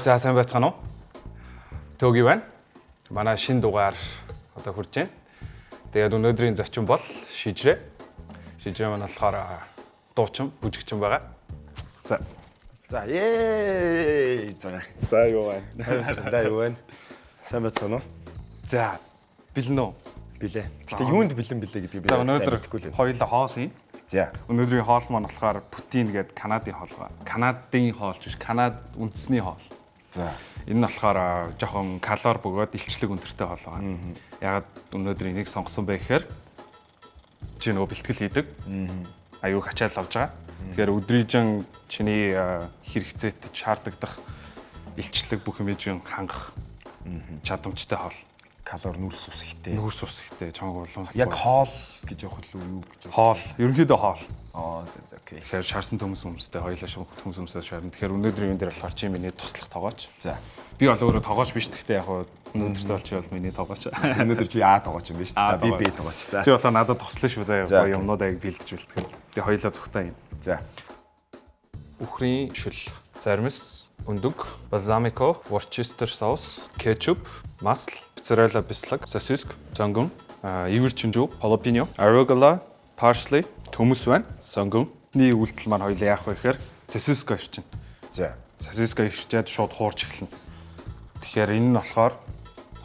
За сайн байцгаана уу? Төөги байна. Манай шинэ дугаар одоо хурж байна. Тэгээд өнөөдрийн зочин бол шижрээ. Шижрээ маань болохоор дуучин, бүжигчин байгаа. За За юу байна? Хайрсандаа юу байна? Сайн байцгаана уу? За бэлэн үү? Билээ. Гэтэ юунд бэлэн билээ гэдгийг би мэдэхгүй л. Хоёулаа хоол хийн. За. Өнөөдрийн хоол маань болохоор Путин гэдэг Канадын хоол байгаа. Канадын хоолч биш, Канад үндэсний хоол. За. Энэ нь болохоор жоохон калори бөгөөд илчлэг өндөртэй хоол байгаа. Ягаад өнөөдөр энийг сонгосон бэ гэхээр чи нөгөө бэлтгэл хийдэг. Аюу хачаал авч байгаа. Тэгэхээр өдрийжин чиний хэрэгцээтэй шаардлагадах илчлэг бүх юмжин хангах чадамжтай хоол. Калори нүрс ус ихтэй. Нүрс ус ихтэй, чамаг болон. Яг хоол гэж явах уу юу гэж. Хоол, ерөнхийдөө хоол. За окей. Тэгэхээр шаарсан төмөс өмстэй, хоёлаа төмөс өмсөд шаарна. Тэгэхээр өнөөдрийн энэ дээр болохоор чи миний туслах тоогооч. За. Би бол өөрөө тоогооч биш. Гэхдээ яг өнөөдөртөө бол чи бол миний тоогооч. Өнөөдөр чи А тоогооч юм биш. За би Б тоогооч. За. Чи болоо надад туслах шүү заяа. Юмнууд аяг бэлдэж бэлтгэл. Тэгээ хоёлаа зүгтаа юм. За. Үхрийн шүл, сармис, өндөг, бальзамико, worcester sauce, кетчуп, масл, моцарелла бислэг, сосиск, сонгон, ивэр чинжүү, jalapeno, arugula, parsley, төмөс байна, сонгон. Ний үйлдэл маань хоёлаа яах вэ гэхээр сосиск ирчин. За. Сосиск ирчээд шууд хуурч эхэлнэ. Тэгэхээр энэ нь болохоор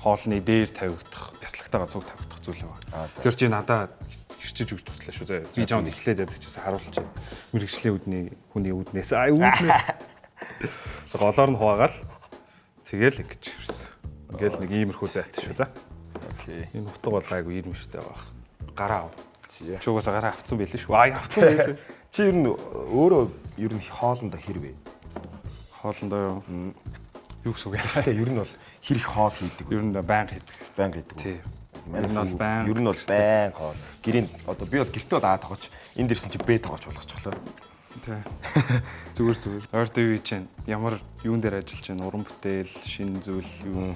хоолны дээр тавигдах, бяслагтайгаа цуг тавигдах зүйл байна. Тэгэхээр чи надад ирчиж өгч туслаа шүү зэ. Би жаанд эхлээд байдаг ч гэсэн харуулж байна. Мэргэжлийн үдний хүний үднээс үүднээ. Голоор нь хуваагаал тэгэл ингэж ирсэн. Ингээл нэг иймэрхүү зайтай шүү за. Окей. Энэ утга бол айгу иймэрхүүтэй байгаа. Гараа ав. Чугаас гараа авцсан байлээ шүү. Авцсан байлээ. Чи ер нь өөрөө ер нь хоолндоо хэрвээ. Хоолндоо юу гэсэн үг яа. Гэтэ ер нь бол хэр их хоол хийдэг. Ер нь байнга хийдэг. Байнга хийдэг. Тий. Ер нь бол байн хоол. Гэрийн одоо би бол гэртээ бол А тоогооч. Энд ирсэн чи Б тоогооч болгочихлоо. Тий. Зүгээр. Ойртой юу хийж байна? Ямар юун дээр ажиллаж байна? Уран бүтээл, шинэ зүйл юу?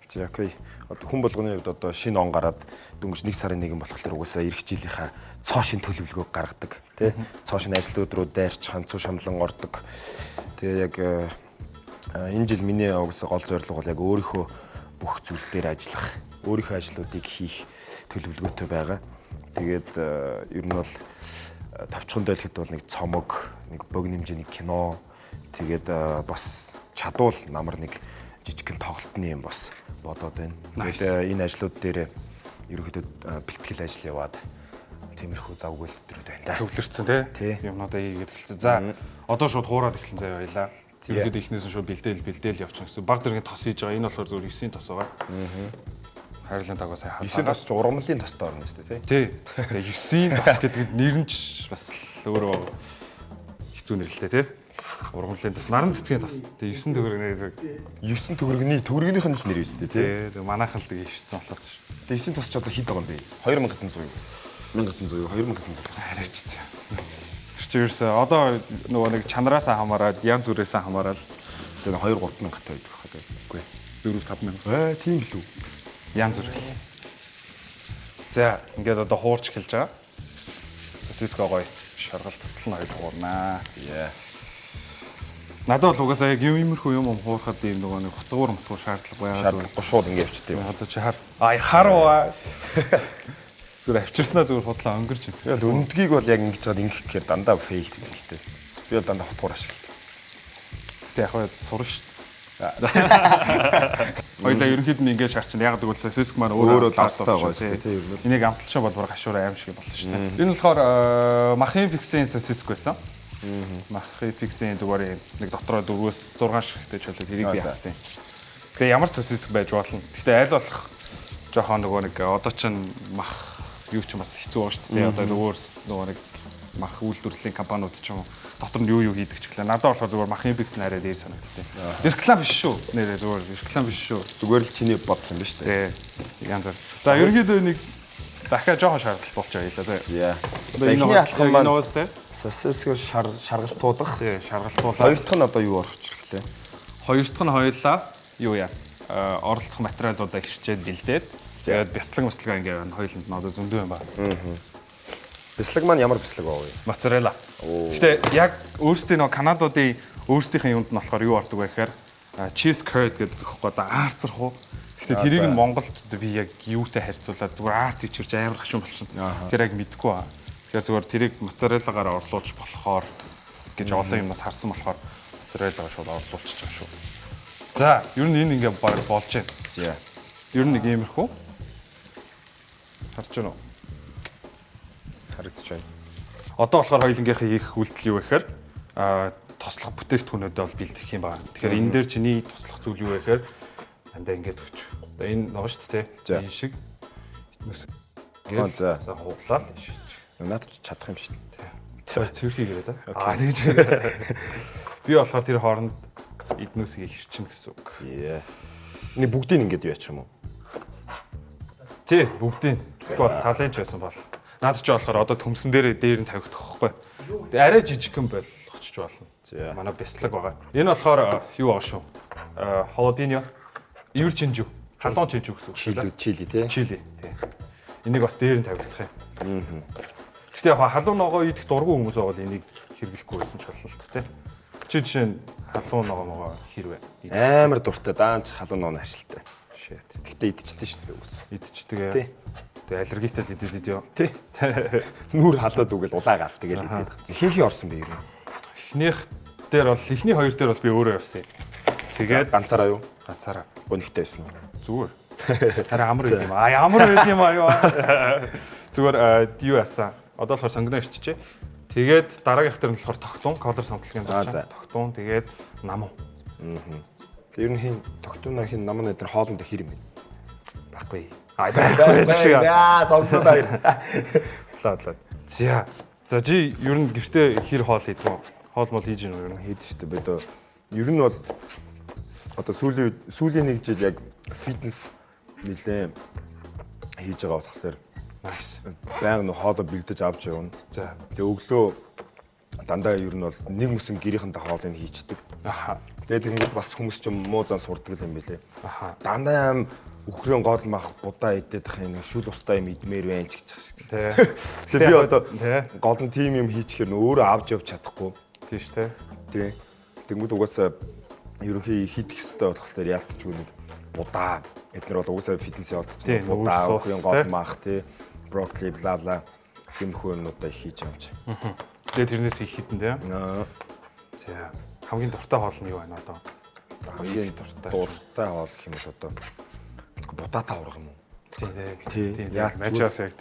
За окей. Одоо хүн болгоны хувьд одоо шинэ он гараад дөнгөж 1 сарын 1 болохоор угаасаа эх жилийнхаа цоо шин төлөвлөгөөг гаргадаг. Тэ? Цоо шин ажлууд руу дайрч ханцуу шамлан ордог. Тэгээ яг энэ жил миний угаасаа гол зорилго бол яг өөрийнхөө бүх зүйл дээр ажиллах, өөрийнхөө ажлуудыг хийх төлөвлөгөөтэй байгаа. Тэгээд ер нь бол тавчхандаа хэлэхэд бол нэг цомог, нэг богино хэмжээний кино, тэгээд бас чадвал намар нэг жижигхэн тоглолтны юм бас бодоод байна. Тэгээд энэ ажлууд дээр ерөнхийдөө бэлтгэл ажил яваад тиймэрхүү завгүй өдрүүд байна. Төвлөрсөн тий. Юмнуудаа хийгээд эхэлсэн. За одоо шууд хуураад эхэлсэн заяа баялаа. Ерөнхийдөө эхнээс нь шууд бэлдээл явчихсан гэсэн. Баг зэргийн тос хийж байгаа. Энэ болохоор зөвхөн 9-ийн тос байгаа. Хайрлан тагоо сайн хаалгаа. 9-ийн тос ч ургамлын тостой орно шүү дээ тий. Тэгээ 9-ийн тос гэдэг нэр нь ч бас өөрөө хэцүү нэрлэлтэй тий. Ургамлын тос, наран цэцгийн тос. Тэгээ 9 төгрөгний төгрөгнийх нь л нэр өстэй тий. Тэгээ манайхан л тэгээ 9 болоод шүү. Тэгээ 9 тос ч одоо хэд байгаа юм бэ? 2100 юу? 1100 юу? 2100. Хараач тий. Тэр чинь ерөөсөө одоо нөгөө нэг чанараасаа хамаараад, янз бүрээсээ хамаараад тэгээ 2-3 мянгатай байдаг хаа. Үгүй. 4-5 мянга. Тийм л үү. Янз бүр. За, ингээд одоо хуурч эхэлж байгаа. Сосиско гоё шаргалт татал нь хоёул хуурнаа. Яа. Надад бол угаасаа яг иймэрхүү юм хуурахад ийм нөгөө нэг хотгоор шаардлага байгаа. Шаардлага шууд ингээд явчихдаг юм. Одоо чи харуу. Зүгээр авчирснаа зүгээр худлаа өнгөрч байна. Тэгэл өндгийг бол яг ингэж чад ингэх гэхээр дандаа фейлд гэдэг. Би бол дандаа хотгоор ашигладаг. Гэтэ яг сурна шүү. Хоёлаа ерөнхийд нь ингэж шаарч байна. Яг гэвэл сосиск маань өөрөө ластаа гоё тийм. Энийг амталчаа бол бараг хашуур аим шиг болно шүү дээ. Энэ болохоор махын фиксийн сосиск байсан. Махын фиксийн зүгээр нэг дотроо 4-6 ширхтэй чөлөө тэрийг би авсан. Тэгээ ямар сосиск байж болно. Гэхдээ аль болох жоохон нөгөө нэг одоо ч мах юу ч бас хэцүү байгаа шүү дээ. Одоо нөгөө нэг мах үйлдвэрлэлийн компаниуд ч юм дотор нь юу хийдэг ч гэлээ. Надад болохоор зүгээр махын фикс нарай дээр санагдтыг. Реклам биш шүү. Нэрээ зүгээр реклам биш шүү. Зүгээр л чиний бодол юм ба шүү дээ. Янз бүр. За ерөнхийдөө нэг дахиад жоохон шаардлага болчих байлаа заа. За энэ алхам маань нөөстэй сосиск шаргалтуулах. Тий, шаргалтуулах. Хоёр дахь нь одоо юу орох хэрэглээ? Хоёр дахь нь хоёулаа юу яа? Оролцох материалуудаа хэрчээд бэлдээд тэгээд бяцлаг ингээд хоёуланд нь одоо зөндөө юм байна. Бяцлаг маань ямар бяцлаг байгаа вэ? Моцарелла. Гэтэ яг өөрсдийн нөгөө Канадуудын өөрсдийнхэн юунд нь болохоор юу ордог вэ гэхээр cheese curd гэдэг тэгэхгүй одоо арцрах уу. Гэхдээ тэрийг нь Монголд би яг юутай харьцуулаад зүгээр арц ичэрч амар хашин болчихсон. Тэр яг мэдэхгүй аа. Тэгэхээр зүгээр тэрийг моцареллагаар орлуулж болохоор гэж олон юмнаас харсан болохоор моцареллагаар шууд орлуулчих юм шүү. За, ер нь энэ ингээ баг болж байна. За. Ер нь нэг иймэрхүү. Харж байна уу? Харагдаж байна. Одоо болохоор хоёулынгийнхаа хийх үйлдэл юу гэхээр тослох бүтээгдэхүүнүүд бол бэлтгэх юм байна. Тэгэхээр энэ дээр чиний туслах зүйл юу вэ гэхээр дандаа ингээд өгч. Одоо энэ нөгөө шүү дээ. Энэ шиг. За хуглаа л шиж. Надад чадах юм шүү дээ. Цэвэрхий гэрээ за. Тэгж. Би болохоор тэр хооронд эднүсийг хэрчин гэсэн үг. Эний бүгдийг ингээд юу яачих юм уу? Тий, бүгдийг. Тэгвэл талын ч байсан бол. Наад чи болохоор одоо төмсөн дээр нь тавигдах байхгүй. Арай жижигхэн болгочих болно. Манай бяцлаг байгаа. Энэ болохоор юу байгаа шүү? Халапеньо, ивэр чинжүү, халуун чинжүү гэсэн үг. Чили тий. Чили тий. Энийг бас дээр нь тавигдах юм. Гэхдээ яг халуун ногоо идэх дургүй хүмүүс байгаа бол энийг хэрэглэхгүй байсан ч болно л тий. Жишээ нь халуун ногоо хэрвээ амар дуртай даанч халуун ногоо ашигтай. Гэхдээ идчихдэг шүү дээ үгүйс. Идчихдэг ээ. Тэгээ аллергитай идэд юу? Тий. Нүур халаад үгэл улаагаал тэгэл идэд. Хинхий орсон бэ юу? Эхнийх дээр бол эхний хоёр дээр бол би өөрөө явсан юм. Тэгээд ганцаараа юу? Ганцаараа. Гонхтой байсан уу? Зүгээр. Харин амар байд юм аа. Ямар байд юм аа юу? Зүгээр юу яасан? Одоо болохоор сонгоно ирчихжээ. Тэгээд дараагийнх дээр нь болохоор тогтун, колор самтлагын тогтун, тэгээд намуу. Тэр ер нь хин тогтунаа хин намаа дээр хоолнд хэр юм бэ? Баггүй. Яа, сонсоод баяр. Лаа. За чи ер нь гэртээ хэр хоол хийдэг вэ? Хоол мол хийж гэнэ үү? Хийдэг шүү дээ. Би одоо ер нь бол одоо сүүлийн нэг жил яг фитнес нэлээ хийж байгаа болохоор байнга хоолоо бэлдэж авч явна. За. Тэгээ өглөө дандаа ер нь бол нэг мөсөн гэрийнхэнтэй хоолыг хийчдэг. Тэгээд ингэж бас хүмүүс ч муу зан сурдаг юм билэ. Дандаа юм үхрийн гол мах будаа идэх юм шүл устай юм идмээр байна ч гэж байна шүү дээ. Тэгээ би одоо гол нь тим юм хийчихэр өөрөө авч явж чадахгүй. Тийм шүү дээ. Тий. Тэнгүүд угаасаа ерөнхий хийх ёстой болохоор яалтч юу нэг будаа эднэр бол угаасаа фитнес явуулдаг будаа үхрийн гол мах тий брокколи бла бла юм хөөнүүдээ хийж амж. Тэгээ тэрнээс их хитэн тий. За хамгийн дуртай хоол нь юу байна одоо? Хамгийн дуртай хоол гэх юм бол одоо будаатай урах юм уу? Тий. Яалчаас яг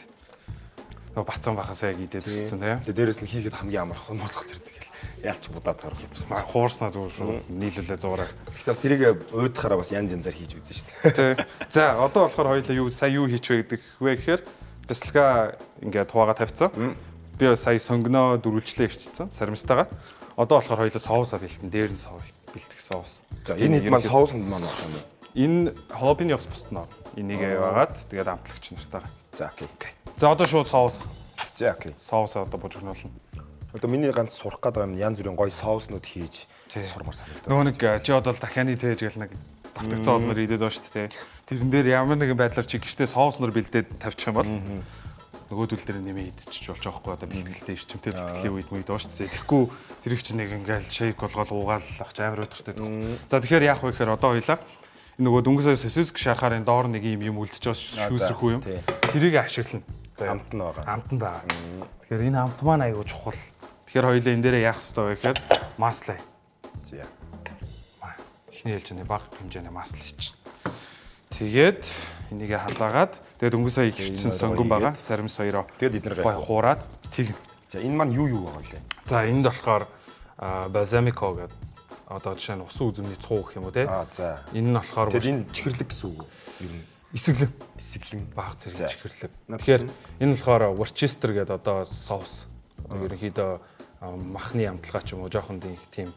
нөгөө бацсан бахаас яг идээд ирсэн тий. Тэгээ дээрэс нь хийхэд хамгийн амархан болох зэрэг тэгэл яалч будаатай урах гэж байна. Хуурснаа зүгээр шүү. Нийлүүлээ зуураа. Гэхдээ бас тэрийг уйдахаараа бас янз янзаар хийж үзэн шүү Тий. дээ. За одоо болохоор хоёулаа юу хийчихвэ гэдэг вэ гэхээр бяцлага ингээд хуваага тавьцсан. Би сая сонгоно дөрвөлжлээ ирчихсэн сарамстайгаар. Одоо болохоор хоёулаа соусаа бэлтэн дээр нь соус бэлтгэх соус. За энэ хэд маань соуснд маань байна юм бэ? Энэ халапеньо бусд нь. Энийг яваагаад тэгээд амтлагч нартаа. За окей. За одоо шууд соус. За окей. Соусаа одоо бужигнуулна. Одоо миний ганц сурах гэдэг юм янз бүрийн гоё соуснууд хийж сурмаар санагдав. Нөгөө нэг чи одоо дахианы тээж гэл нэг давтагцсан олмор идээд байна шүү дээ. Тэрэн дээр ямар нэгэн байдлаар чи гэртээ соуснор бэлдээд тавьчих юм бол нөгөөдөл дээр нэмээ идчихэж болж байгаа хгүй одоо бэлтгэлтэй ирчимтэй бэлтгэлийн үед мүйд байна шүү дээ. Тэгэхгүй тэрийг чи нэг ингээл шейк болгоод уугаал ах амар өдөртэй. За тэгэхээр яах вэ гэхээр одоо хоёлаа нөгөө дөнгөсөө сосиск шарахаар энэ доор нэг юм үлдэж байгаа шүүсрэхгүй юм. Тэрийг ашиглана. Амт нь байгаа. Амт нь байгаа. Тэгэхээр энэ амт маань айгуу чухал. Тэгэхээр хоёлаа энэ дээрээ яах ёстой вэ гэхээр масла. За. Эхний ээлжиний бага хэмжээний масла хийчих. Тэгээд энийг халаагаад тэгээд дөнгөсөө ихсэн сонгон байгаа. Сарамс хоёроо. Тэгээд эднэр гой хуураад тэг. За энэ маань юу байгаа вэ? За энд болохоор бальзамико гэдэг одоо жишээ нь усан үзэмний цуу гэх юм уу те. За. Энэ нь болохоор тэгээд энэ чихэрлэг гэсэн үг үү? Ер нь эсэглэн баг зэрэг чихэрлэг. Тэгэхээр энэ болохоор Worcester гэдэг одоо соус. Ерөнхийдөө махны амтлагаа ч юм уу жоохон тийм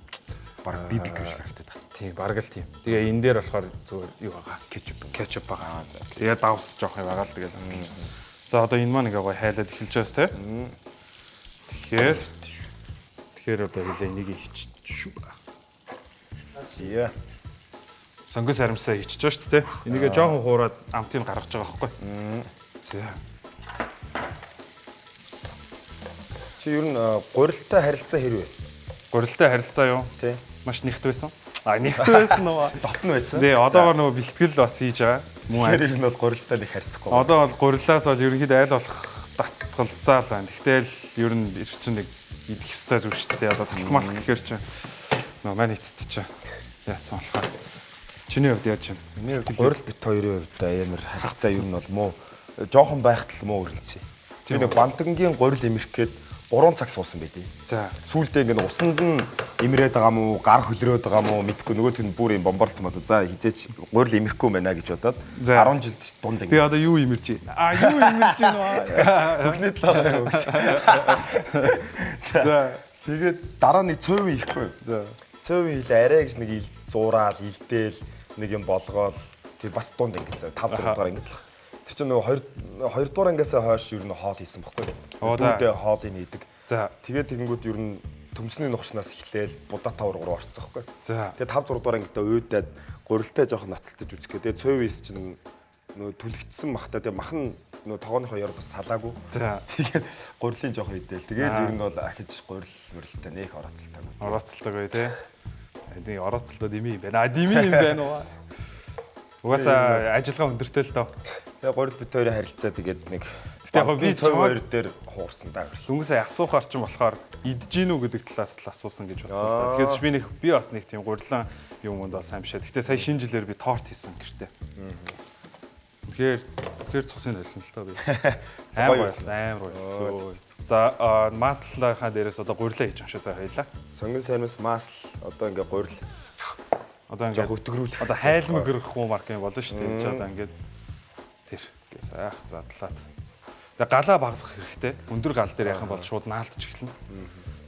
бараг BBQ шиг харагдаад байна. Тийм бараг л тийм. Тэгээ энэ дээр болохоор зүгээр юу байгаа? Кетчуп байгаа. Тэгээ давс жоох юм байгаа л тэгээд. За одоо энэ маань ингээ гоё хайлаад эхэлж байгаас те. Тэгэхээр одоо хэлээ энийг хийчих шүү. Зя. Сонгон сарамсаа хийчихэж байгаа шүү дээ. Энийгээ жоохон хуураад амтыг гаргаж байгаа байхгүй. Зя. Чи ер нь гурилтай харилцаа хэрвээ? Гурилтай харилцаа юу? Тий. Маш нэгт байсан. Нэгт байсан уу? Дотн байсан. Тэгээ одоогоор нөгөө бэлтгэл бас хийж байгаа. Мөн Тэр нь бол гурилтай нэг харьцахгүй. Одоо бол гурилаас бол ерөнхийдөө айл болох татгалзаа л байна. Тэгтэл ер нь чинь нэг идэх ёстой зүйл шүү дээ. Одоо талхмал гэхээр чинь нөгөө маань итт чинь яатсан болохоор. Чиний хувьд яаж байна? Миний хувьд гурил бит хоёрын хувьд амар харилцаа ер нь бол муу. Жохон байхтал муу өрнцээ. Тэр нэг бантангийн гурил имэрх гээд 3 цаг суусан байдیں۔ За. Сүүлдээ ингээд усанд нь имрээд байгаа мó, гар хөлрөөд байгаа мó мэдгүй нөгөөх нь бүр юм бомбарлцсан болоо. За хизээч гурил имэрхгүй байна гэж бодоод 10 жилд дунд ингээд. Тэгээ одоо юу имэрч байна? Юу имэрч байна вэ? Бүгнээ талаа өгч. За. Тэгээд дараа нэг цөөвөн ихгүй. За. Цөөвөн хил арай гэж нэг ил зураал, илдээл нэг юм болгоол тэг бас дунд ингээд 5 6 дугаар ингээд л. Тэр чинь нөгөө 2 дугаар ангиасаа хойш ер нь хоол хийсэн бохгүй. Дүүдээ хоолыг нээдэг. За. Тэгээд тэгэнгүүт ер нь төмсний нухчнаас эхлээл будаа тавар руу орцсон бохгүй. За. Тэгээд 5 6 дугаар ангидаа уйдаад гурилтай жоохон ноцтолж үзэх гэдэг. Тэгээд цөөвис чинь нөгөө түлэгдсэн махтаа тэгээд махан нөгөө тогооныхоо яр бас салаагүй. За. Тэгээд гурилын жоохон идээл. Тэгээд ер нь бол ахиж гурил мөрөлтэй нэх орооцолтой. Орооцолтой бай тээ. Энийг орооцолтой дими юм байна. Дими юм байна уу? Угаасаа ажиллагаа өндөртэй л доо. Тэгээ гурил бит хоёрын харилцаа тэгээд нэг яг би цөв хоёр дээр хуурсан даа. Хүмүүсээ асуухаар ч юм болохоор идэж гин үү гэдэг талаас л асуусан гэж бодсон. Тэгэхээр би бас нэг тийм гурилан юмд бол сайн бишээ. Гэтэ сая шинэ жилээр би торт хийсэн гэртээ. Тэгэхээр цусын байсан л тоо би. Амар байсан. За маслахаа дээрээс одоо гурилаа хийж амшаа заа хоёлаа. Сонгон сайнаас масл одоо ингээ гурил. Одоо ингээ хөтгөрүүл. Одоо хайлмаг гэрх хуу марк юм болно шүү дээ. Энд одоо ингээ тэр гээ сайх задлаад. Тэгээ галаа багасгах хэрэгтэй. Өндөр гал дээр яхан бол шууд наалтж эхэлнэ.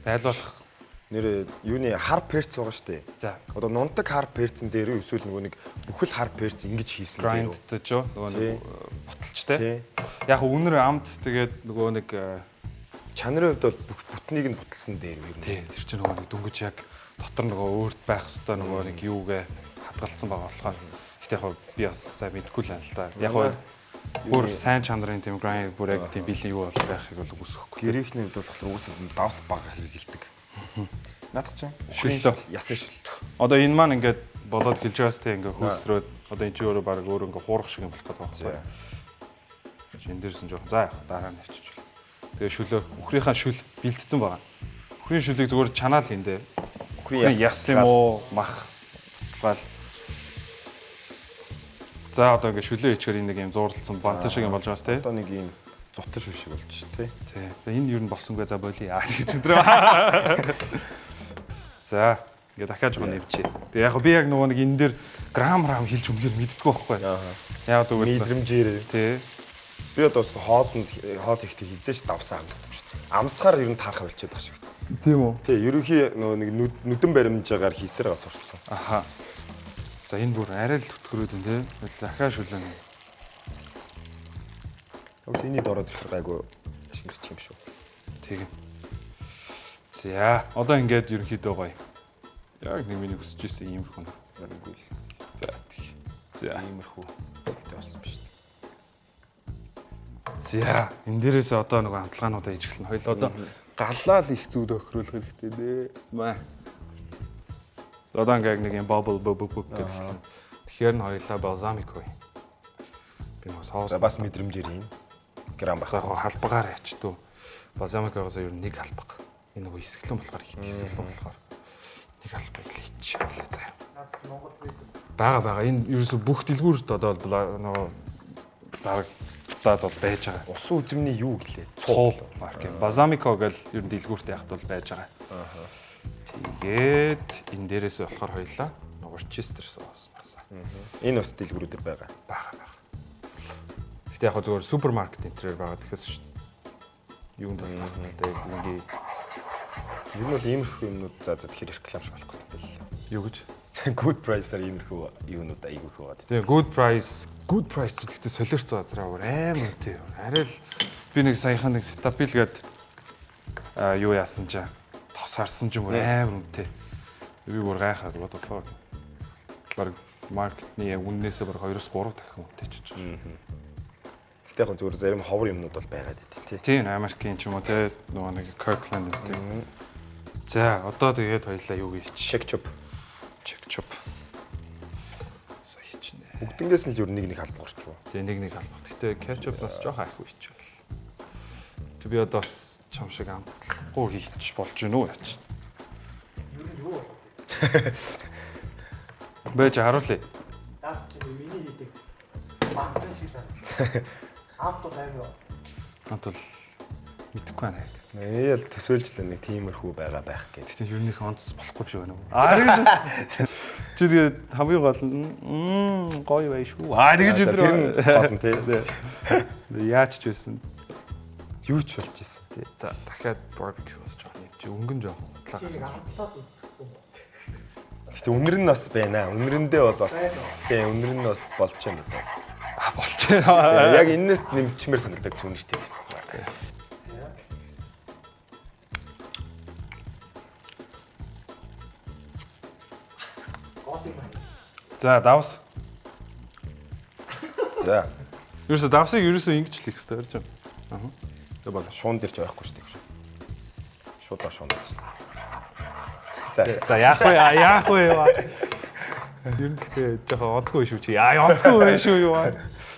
Тайлбарлах нэр юуны хар перц байгаа шүү дээ. За. Одоо нундаг хар перцэн дээр эсвэл нөгөө нэг бүхэл хар перц ингэж хийсэн грайнд ч нөгөө нэг боталчтай. Яг үнэр амт тэгээд нөгөө нэг чанарын хувьд бол бүтнийг нь буталсан дээр юу нэ. Тэр чинь нөгөө нэг дүнгэж яг дотор нөгөө өөрт байх хэвээр нөгөө нэг юугээ хадгалсан байгаа болохоор гэхдээ яг би бас сайн мэдгүй л байна л да. Яг бүр сайн чанарын тийм грайнд бүр яг тийм биелийн юу байхыг бол үгүйсэхгүй. Гэрийнхний хувьд болохоор угсаа давс бага хэрэгэлдэг. Наадах чинь шүллөө ясны шүл. Одоо энэ маань ингээд болоод хэлж байгаас тэ ингээд хөөсрөөд одоо энэ чи өөрөө баг өөр ингээд хуурах шиг юм болох гэдэг байна. Энд дээрсэн жоох за яах дараа нь авчиж. Тэгээ шүлөө үхрийнхаа шүл бэлдсэн байгаа. Үхрийн шүлийг зүгээр чанаал хиндэ. Үхрийн яс юм уу мах цэцлал. За одоо ингээд шүлөө ичгээр энэ нэг юм зууралцсан бантан шиг юм болж байгаас тэ. Одоо нэг юм зутар шүл шиг болж шүү дээ. Тий. За энэ юу н болсонгүй за болий яа гэж өдрөө. За ингээд дахиад жоохон нэвчээ. Тэгээ яг би яг нөгөө нэг энэ дээр грам хэлж өгөхөөр мэддэггүй байхгүй. Яг тэгвэл мэдрэмжээр тий. Би одоо хоол ихтэй хизээч давсан амсдаг шүү дээ. Амсахаар ер нь таарах болчиход байгаа шүү дээ. Тийм үү? Тий, ерөнхий нөгөө нэг нүдэн баримжаагаар хийсээр гас урцсан. Аха. За энэ бүр арай л төтгөрөөд энэ тий. Дахиад шүлэн. Ус энийг дороод ирэх гайгүй ашиглаж юм шүү. Тэг. За одоо ингээд ерөнхийдөө гоё. Яг нэг миний хүсэж ирсэн иймэрхүү нэггүй л. За тэг. За иймэрхүү болсон ба шүү. За энэ дээрээс одоо нэг хамтлагаануудаа хийж эхэлнэ. Хоёул одоо галлаа л их зүуд өхрүүлэх хэрэгтэй дээ. Маа. Одоо ингээд нэг юм bubble гэдэг. Тэгэхээр нь хоёулаа balsamico. Би нэг соус бас мэдрэмжээр юм. Грам байх. За халбагаар яач дөө. Balsamico-гоос ер нь нэг халбаг. Энэ нөгөө хэсэглэн болохоор их хэсэглэн болохоор нэг халбаг л хийчихлээ заа. Бага. Энэ ерөөсө бүх дэлгүүрт одоо нөгөө зарагдаад бол байж байгаа. Усан үзмний юу гэлээ? Цуул марк юм. Balsamico гэл ер нь дэлгүүрт яхад бол байж байгаа. Тэгээд энэ дээрээс болохоор хоёлаа Worcester соуснаас. Энэ бас дэлгүүрүүдээр байгаа. Бага. Гэтэ яг зөвхөн супермаркет энтрээр байгаа гэхээс шүү дээ. Юунд болтой ингээ ер нь бол иймэрхүү юмнууд за тэгэхээр реклам шиг болох гэдэг л. Юу гэж? Good price-аар иймэрхүү юунууд айгүйх байгаа. Тэгээ good price ч гэхдээ солиорч байгаа амар үнэтэй. Арай л би нэг саяхан нэг Cetaphil гээд юу яасан ч тос харсан ч юм амар үнэтэй. Би бүр гайхаад what the fuck. Баг маркетны үннээсээ баг 2-3 дахин үнэтэй ч чинь. Гэтэ яг зүгээр зарим ховор юмнууд бол байгаад байт тий. Тийм Америкийн ч юм уу те нөгөө нэг Kirkland гэдэг. За одоо тэгээд хоёлаа юу гэж shake chop. Кетчуп. Саячнэ. Бүгднгээс нь л ер нь нэг халбаг орчихвоо. Тэгээ нэг албах. Гэтэ кетчупнаас жоох айхгүй хичээл. Тэг би одоо бас чам шиг амтлахгүй хийчих болж гинөө яач. Юу юу болов? Бэж харуулъя. Наад чи миний хийдэг багтан шиг байна. Авто байв. Надад мэдхгүй байна. Ээл төсөөлжлээ нэг тиймэрхүү байгаа байх гэж. Гэтэ ер нь их онц болохгүй шүү байна уу? Чи тэгээ хамгийн гол нь гоё бай шүү. Тэгэж өдрөө гол нь тий. Яаж ч байсан. Юу ч болж исэн тий. За дахиад барбекю болж байгаа юм. Чи өнгөн жоох утлаа. Чи нэг автлаад үзчихгүй. Гэтэ үнэр нь бас байна. Үнэрэндээ бол бас тий үнэр нь бас болж байна даа. Болж байна. Яг энэс нэмчмээр санагдаж зүнэ шүү дээ. За давс. За. Ерөөсө давсыг ерөөсө ингэж л хийх хэрэгтэй байж байна. Аа. За бол шуун дээр ч байхгүй шүү дээ. Шуудаа шуун дээр. За яах вэ? Ер нь тэгээ жоохон онцгүй шүү чи. Онцгүй байх шүү юу.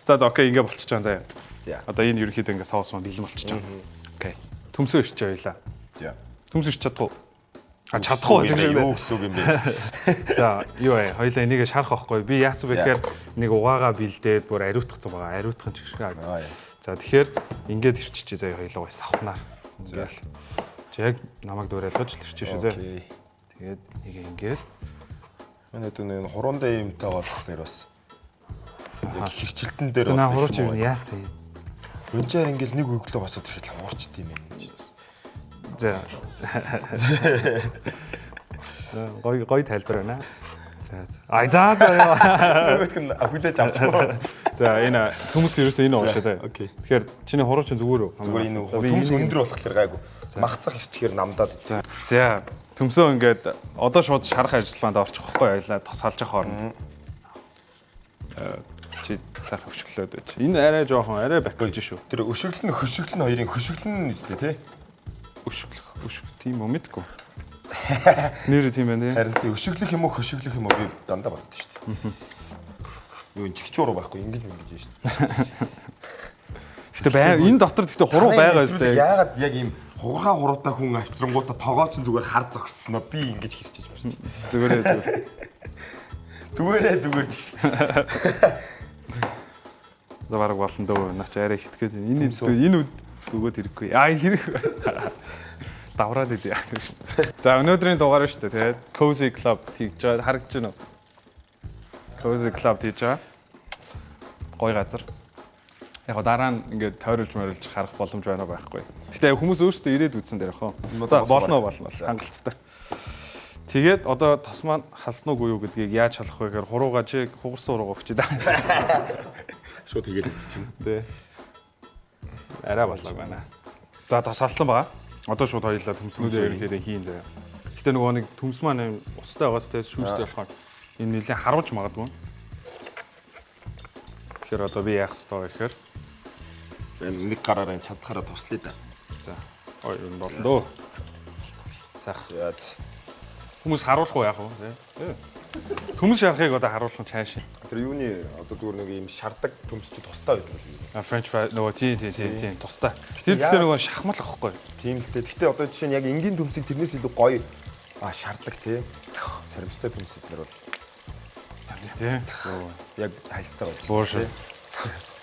За окей ингээ болчихж байгаа заяа. За. Одоо энэ ерөнхийдөө ингээ соус мөн бэлэн болчихж байгаа. Окей. Төмсөө ирч явуулаа. За. Төмс ирч чадах уу? Чадахгүй юм шиг юу гэсэн үг юм бэ? За юу вэ? Хоёлаа энийгээ шарах байхгүй. Би яасан бэ гэхээр нэг угаагаа бэлдээд бүр ариутгацсан байгаа. Ариутгах ч гэх шиг. За тэгэхээр ингээд ирчихээ заяа хоёлаа савхнаар. Ингээл. Яг намайг дуурайлгаж ирчихээ шүү зэ. Тэгээд нэг ингээд манай дүүний хуруундаа юмтай болохоор бас яг хичэлтэн дээр бас хурууч юм яацсан юм. Өнчээр ингээл нэг өглөө босоод ирэхэд л хуурчд юм юм. За. Гой тайлбар байна. За. Нөгөөх нь хүлээж авчихсан. За энэ төмс ерөөсөө энэ уушаа заа. Окей. Тэгэхээр чиний хурууч зүгээр үү? Зүгээр энэ төмс өндөр болохоор гайгүй. Махцах ирчихээр намдаад. За. Төмсөө ингээд одоо шууд шарах ажиллагаанд орчих واخхой байлаа. Тос салж явах хооронд. Чи сар хөшөглөөд байж. Энэ арай жоохон арай бакиж шүү. Тэр өшөглөн хөшөглөн хоёрын хөшөглөн нь үстэй тий. Өшөглөх тийм үү мэдгүй. Нэр тийм байна тий. Харин тий өшөглөх юм уу хөшөглөх юм уу би дандаа боддоо шүү дээ. Юу чигчуур байхгүй ингэж шүү дээ. Гэтэ энэ дотор гэтэ хуруу байгаа юм шүү дээ. Яагаад яг ийм хугархаа хуруутай хүн авчрангуудаа тогоо чин зүгээр хар зогссноо би ингэж хэрчиж байна шүү дээ. Зүгээр ч гэх шиг. За бараг болно дөө. Наач арай хитгээд энэ өгөөд хэрэггүй. Хэрэг давраад идэв. За өнөөдрийн дугаар шүү дээ. Тэгээд Cozy Club хийж байгаа харагдаж байна уу? Cozy Club хийж байгаа. Гоё газар. Яг дараа нь ингээд тойруулж морилж харах боломж байна байхгүй. Гэтэ хүмүүс өөрсдөө ирээд үзсэн дээр яах вэ? За болно хангалттай. Тэгээд одоо тос маань халсан уугүй юу гэдгийг яаж шалах вэ гэхээр хуруугаа чи хугарсан хуруугаа өгч даа. Шууд тэгээд үзчихнэ. Тэ. Арай болоо байна. За тос салсан байгаа. Одоо шууд хоёулаа төмснүүдээр ирэхээр хийн дээ. Гэтэ нөгөө нэг төмс маань устай байгаас тэ шүүстэй болохоор энэ нэлээд харуулж магадгүй. Тэгэхээр одоо би яах ёстой вэ гэхээр нэг гараараа чадхаараа туслая да. За. Ой энэ болно дөө. Сайхан. Хүмүүс харуулах уу яах вэ? Төмс шарахыг одоо харуулах нь цааш. Тэр юуны одоо зүгээр нэг юм шардаг төмс чи тустай байдаг юм. French fry нөгөө тий тустай. Тэр гэхдээ нөгөө шахмал ахгүй. Тийм л дээ. Гэхдээ одоо жишээ нь яг энгийн төмсийг тэрнээс илүү гоё шардаг тий. Сарамжтай төмс эднэр бол тий. Яг хайстай байна.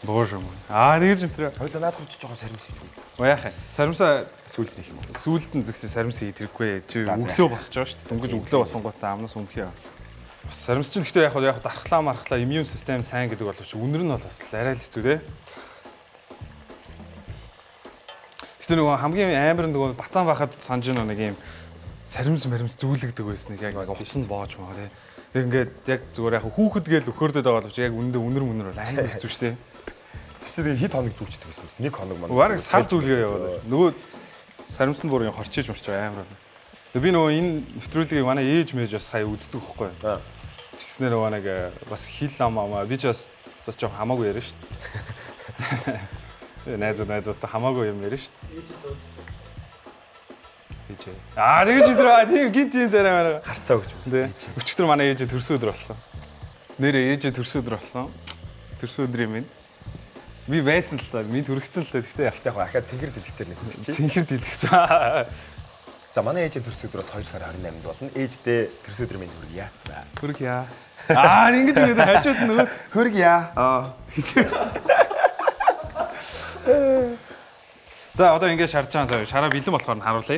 Боже мөн. Тэгэж энэ хоёлаа наад руу жоохон сарамс хийж үү. Яах вэ? Сарамсаа сүулт нэх юм уу? Сүулт нь зөвхөн сарамс хийдэггүй. Чи өглөө босч байгаа шүү дээ. Дөнгөж өглөө босонгуудаа амнаас өмхий. Сарамс чинь гэхдээ яг дархлаа мархлаа иммун систем сайн гэдэг боловч үнэр нь бол бас арай л хэцүү те. Гэтэ нөгөө хамгийн амар нөгөө бацаан байхад санаж нэг юм сарамс зүүлэгдэг байсан нэг яг уцанд боож байгаа те. Тэг ингээд яг зүгээр яг хүүхэд гээл өхөрдөд байгаа боловч яг үнэндээ үнэр бол амар хэцүү шүү дээ. Тэгсэн хэд хоног зүгчдэг байсан юм. Нэг хоног маань. Бараг сар зүлгээ яваад. Нөгөө сарамсны бүрийн хорчиж марч байгаа амар. Би нөгөө энэ нэвтрүүлгийг манай ээж мэж бас хаяа үздэг байхгүй. Тэгснээр нөгөө нэг бас хил амаа би ч бас жоохон хамаагүй яриа шүү дээ. Найзууд хамаагүй юм яриа шүү дээ. Ээж. Тэгэж өдөр тийм гинтийн царай манай. Харцаа өгч. Тэ. Өчигдөр манай ээж төрсөн өдөр болсон. Нэрээ ээж төрсөн өдөр болсон. Төрсөн өдрийн минь. Би байсан л та. Минь төрөгцөн л та. Гэхдээ Яг ахаа цэнхэр дэлгэцээр нэг хэлчихье. цэнхэр дэлгэсэн. За манай ээж төрсөн өдрөөс 2 сарын 28-нд болно. Ээждээ төрсөн өдрийн мэнд хүргье. Хүргье. Ингэж үгээд хажууд нөгөө Хүргье. За одоо ингэж шарж байгаа. Шараа бэлэн болохоор нь харуулъя.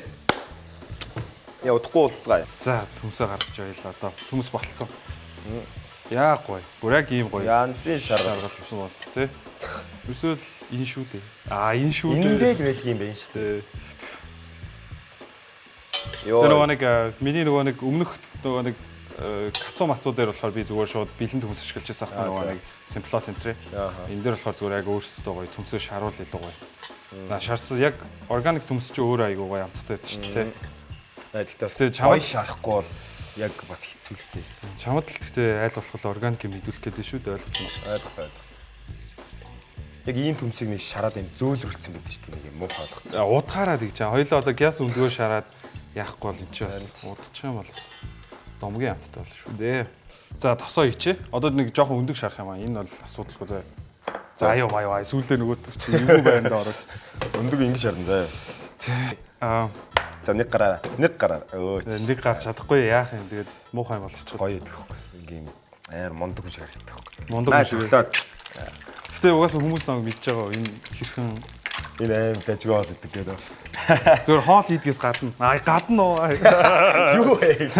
Яа удахгүй уулзцгаая. За төмсөө гаргаж байла одоо. Төмс болцсон. Яа гоё. Бүр яг ийм гоё. Янзын шар гаргалсан бол тий. Эсвэл энэ шүү дээ. Энэ шүү дээ. Эндээ л байдаг юм байна шүү дээ. Тэр нөгөө нэг миний нөгөө нэг өмнөх нөгөө нэг кацуу мацуу дээр болохоор би зүгээр шууд бэлэн төмс ашиглаж байсан хэрэг нөгөө нэг симплот энтри. Энэ дээр болохоор зүгээр яг өөрсдөө гоё төмсөө шаруул илүү гоё. Шарсан яг органик төмс чи өөрөө айгуу гоё амттай байдаг шүү дээ. Гэхдээ чамд шарахгүй бол яг бас хэцүү л дээ. Чамд л гэхдээ айл болох органик юм идүүлэх гэдэг шүү дээ ойлгож байна. Ойлголоо. Яг ийм төмсийг нэг шараад юм зөөлрүүлсэн байдаг шүү дээ. Нэг юм муухай болгоцсон. Удахаараа гэж чам. Хоёлоо одоо газ өндгөө шараад яахгүй бол энэ ч бас удчих юм бол домгийн амттай болно шүү дээ. За тосоо ичээ. Одоо нэг жоохон өндөг шарах юм аа. Энэ бол асуудалгүй заа. За аюу сүүлдээ нөгөө чи юу байнд ороод өндөг ингэ шарна заа. За нэг гараа. Нэг гарч чадахгүй яах юм. Тэгээд муухай болчихчих гоё идэх байхгүй. Ингээм аяар мундаг хүн шиг харагдах байхгүй. Мундаг хүн шиг. Гэтэ угаасаа хүмүүс намайг мэдж байгаа. Энэ хэрхэн энэ аим дажгаа гэдэг гэдэг. Зөвхөн хоол идгээс гадна. Гадна уу? Юу вэ?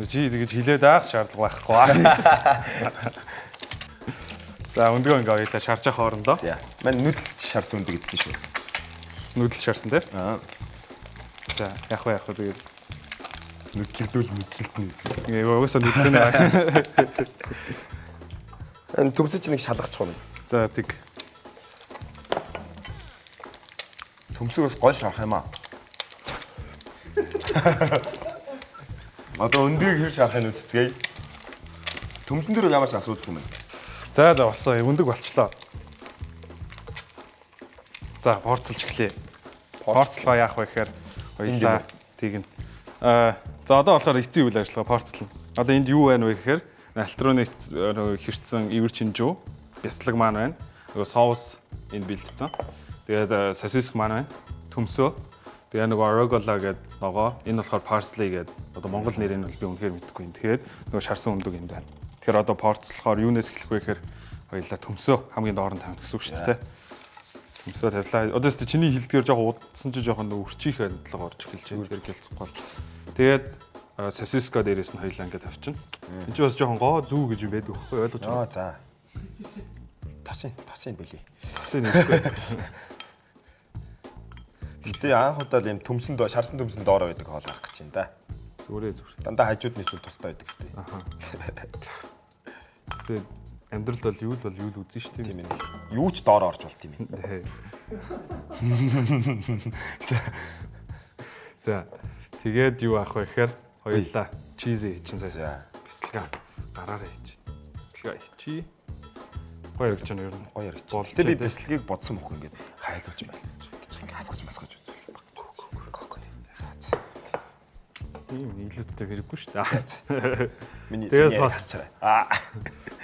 Чи тэгэж хилээд аах шаардлага байхгүй. За өндгөө ингээ ойлаа шарж явах хоорондоо. За. Мань нүдэлж шарсан өндөг гэдэг шүү. Нүдэл шарсан тий? За яг тэгээд нүдлэгдүүл нүдлэгдэнэ. Ингээ угаасаа нүдлэн аа. Энэ төмсөж нэг шалгачих юм. За тэг. Төмсөөс гол шарах юм аа. Одоо өндгийг хэр шарахын үзцгээе. Төмсөн дээр ямар ч асуудалгүй юм. За болсон. Өндөг болчлоо. За порцолж эхлэе. Порцлоо яах вэ гэхээр хоёлаа тэгнэ. За одоо болохоор эцсийн үйл ажиллагаа порцлно. Одоо энд юу байна вэ гэхээр альтроник хэрцэн ивэр чинжүү, бяцлаг маань байна. Нөгөө соус энд бэлдсэн. Тэгээд сосиск маань байна. Төмсөө. Тэгээ нөгөө arugula гэдэг ногоо. Энэ болохоор parsley гэдэг. Одоо монгол нэрийг нь бол би үнэхээр мэдэхгүй юм. Тэгээд нөгөө шарсан өндөг энд байна. Тэгэхээр одоо порцлохоор юунаас эхлэх вэ гэхээр хоёлаа төмсөө хамгийн доорн тавина гэсэн үг шүү дээ. Төмсөө тавилаа. Одоо ч чиний хилдгээр жоохон удсан чи жоохон өрчих хандлага орж эхэлж байна. Тэр гэлцэхгүй. Тэгээд сосиска дээрээс нь хоёлаа ингээд тавьчихна. Энд чи бас жоохон гоо зүү гэж юм байдаг байхгүй ойлгож байна. За. Тосын бэлий. Тосын нэргүй. Гэтэ анх удаа юм төмсөнд шарсан төмсөнд доороо байдаг хоол авах гэж байна да. Зүгээр. Дандаа хажууд нь эсвэл тустай байдаг шүү дээ. Аха. Тэгээд амьдрал бол юу л үзэн шүү дээ. Тийм ээ. Юу ч доороо орж болт юм. За. Тэгээд юу авах вэ гэхээр хоёлаа чиз чин сая. За. Бяцлага гараараа хийж. Бяцлага чи. Гоё гэж байна ер нь. Гоё гэж. Гэтэ би бяцлагыг бодсон мөх ингээд хайлуулж байна. Ингээ хасгаж масгаж үзвэл. ийм нийлүүдтэй хэрэггүй шүү дээ. Миний яг хасчаарай.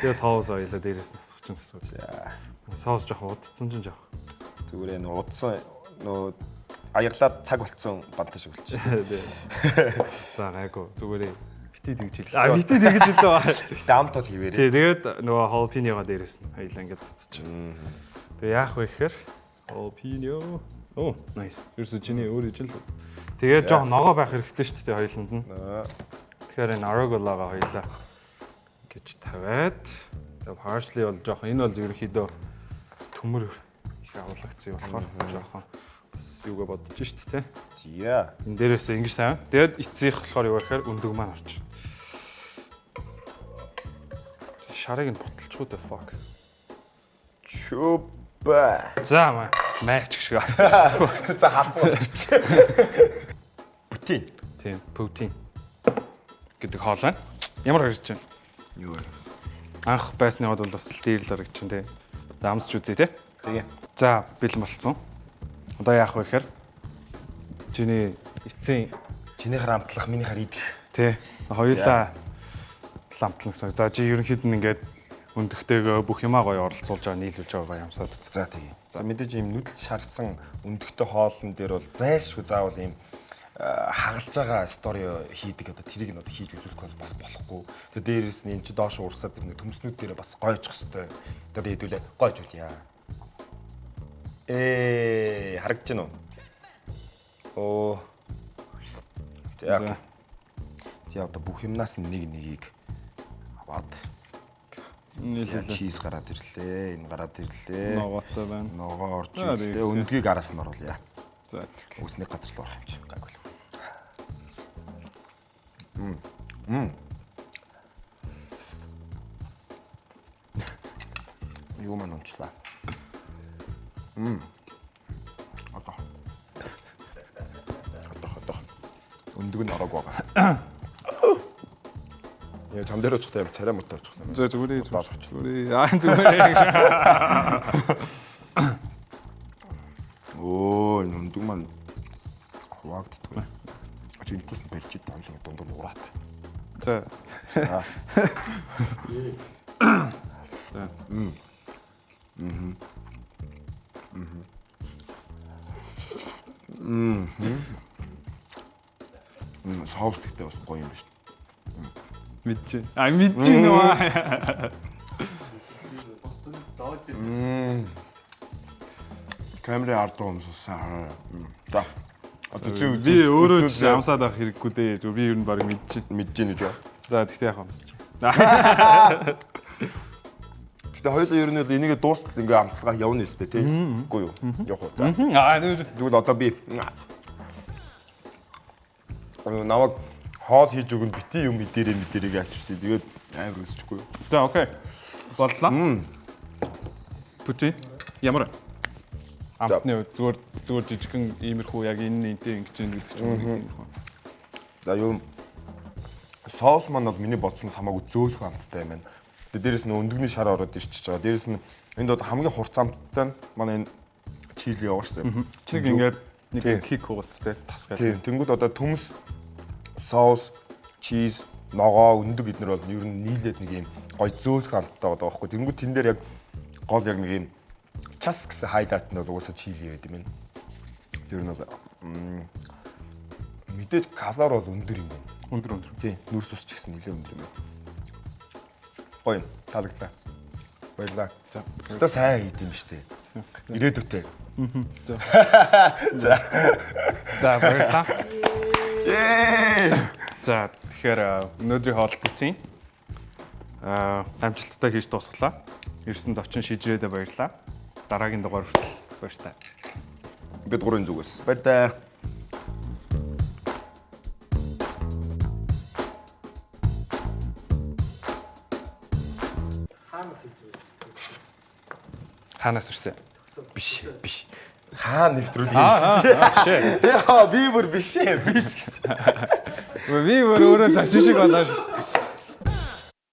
Тэгээд соус ойлоо дээрээс нь асгач юм гэсэн. За. Соус жоохон удцсан ч жоох. Зүгээр энэ удсан нөө аяглаад цаг болцсон бантаа шиг болчих. За гайгүй зүгээр битээ тэгж хэлээ. Битээ тэгж хэлээ. Гэтэ амт бол хിവэрээ. Тэгээд нөгөө халпиньога дээрээс нь хоёлаа ингээд цацчих. Тэгээ яах вэ гэхээр халпиньо. Оо, nice. Ерөөсөө чиний өөр ижил. Тэгээд жоох ногоо байх хэрэгтэй шүү дээ хоёуланд нь. Тэгэхээр энэ arugula-га хоёлаа гэж тавиад. Тэгээд parsley бол жоох энэ бол ерөнхийдөө төмөр их авлагцсан болохоор жоохон бас юугаа бодож шүү дээ. Зя. Энэ дээрээс ингэж тавина. Тэгээд эцсийнх болохоор юу гэхээр өндөг маань орч. Шарыг нь буталчихгүй дээ fuck. Чуба. За маач шиг. За халбуу. Путин. Тийм, Путин гэдэг хоол байна. Ямар харагдаж байна? Юу вэ? Анх байсны ход бол бас дээр л харагдаж байна те. За амсч үзье те. Тэгээ. За бэлэн болцсон. Одоо яах вэ гэхээр чиний эцсийн Чинийхэр амтлах, минийхэр идэх. тий хоёулаа ламтлан гэсэн. За чи ерөнхийд нь ингээд өндөгтэйгөө бүх юмаа гоё оролцуулж байгаа нийлүүлж байгаа юмсаад үз. За тэгээ. За мэдээж ийм нүдэл шарсан өндөгтэй хоолн дээр бол зайлшгүй заавал ийм хагалж байгаа стори хийдэг одоо тэрийг нь одоо хийж үзүүлэх бол бас болохгүй. Тэгээ дээрээс нь энэ чи доош урсаад нэг төмснүүд дээр бас гойжох хэвээр. Тэгээ хэдүүлээ гойжуулъя. Харагдаж байна уу? Оо. За одоо бүх юмнаас нэг нэгийг аваад чиз гараад ирлээ. Энэ гараад ирлээ. Ногоотой байна. Ногоо орж ирлээ. Өндгийг араас нь оруулъя. За Үсний газар л орох юм чи. Гайгүй. Юу маань унчлаа. Одоо. Өндөг нь ороог байгаа. Яа чам дээр очихтай царай муутай очих. зүгээр зүгээр. Оо, өндөг маань хуваагддаг. Жинтээс нь барьж идэх юм дундуур нуураад. За. Соус тэгтээ бас гоё юм байна шүү. Мэдж нөө. Бостон зааж Камерын ард уумссан. За. Одоо чи Би өөрөө ч амсаад авах хэрэггүй дээ. Зүгээр би ер нь баг мэдж гэнэ гэж байна. За тэгтээ яах юм бэ? Гэтэ хоёулаа ер нь л энийгээ дуустал ингээ амталгаа явна өстэй тий. Үгүй юу? Явах уу. За. Тэгвэл одоо би намайг хоол хийж өгнө бити юм мэдэрэг авчирсан. Тэгээд амар үзчихгүй юу? За окей. Боллоо. Пүти. Ямар амтны зүгээр жижигхэн иймэрхүү яг энэ энтэй ингэж ингэж гэдэг юм. За юу соус маань бол миний бодсноос хамаагүй зөөлхөн амттай юм байна. Тэгээд дээрэс нь өндөгний шар ороод ирчихэж байгаа. Дээрэс нь энд одоо хамгийн хурц амттай нь манай энэ чили яваа шүү. Чиг ингээд нэг кик уустай тас гэх. Тийм. Тэнгүүд одоо төмс, соус, чиз, ногоо, өндөг эднэр бол ер нь нийлээд нэг юм гой зөөлхөн амттай байгаа байхгүй. Тэнгүүд тэн дээр яг гол яг нэг юм час гэсэн хайлайт нь бол уусаа чили байд юм байна. Тэр нь бол мэдээж калори бол өндөр юм байна. Өндөр. Тийм. Нүрс ус ч гэсэн нэлээд өндөр юм байна. Гоё юм. Таалагдлаа. Баярлалаа. За. Өстө сайн хийд юм штэ. Ирээдүйтэй. За. За баярлалаа. Ээ. За тэгэхээр өнөөдрийн хоол бүтэн. Амжилттай хийж дуусглаа. Ирсэн зочин шижрээдээ баярлалаа. Дараагийн дугаар хүртэл баярлалаа. Бид гурван зүгээс. Баярлалаа. Хаанаас ирсэн? Биш. Хаа нэвтрүүлэх юм шиг. Яа, би бүр биш ээ. Би өөрөө тачиж шиг болоод.